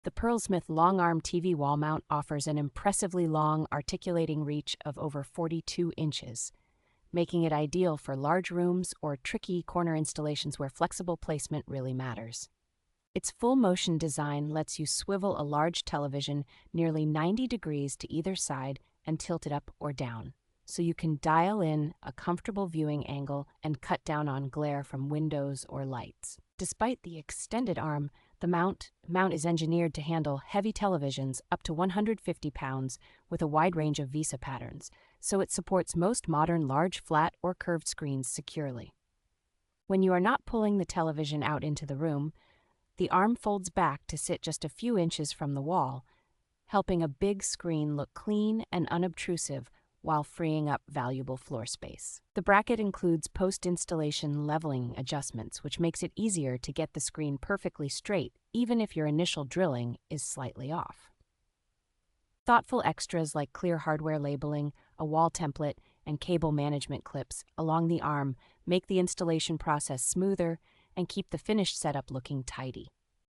The PERLESMITH long-arm TV wall mount offers an impressively long articulating reach of over 42 inches, making it ideal for large rooms or tricky corner installations where flexible placement really matters. Its full-motion design lets you swivel a large television nearly 90 degrees to either side and tilt it up or down, so you can dial in a comfortable viewing angle and cut down on glare from windows or lights. Despite the extended arm, the mount is engineered to handle heavy televisions up to 150 pounds with a wide range of VESA patterns, so it supports most modern large flat or curved screens securely. When you are not pulling the television out into the room, the arm folds back to sit just a few inches from the wall, helping a big screen look clean and unobtrusive while freeing up valuable floor space. The bracket includes post-installation leveling adjustments, which makes it easier to get the screen perfectly straight, even if your initial drilling is slightly off. Thoughtful extras like clear hardware labeling, a wall template, and cable management clips along the arm make the installation process smoother and keep the finished setup looking tidy.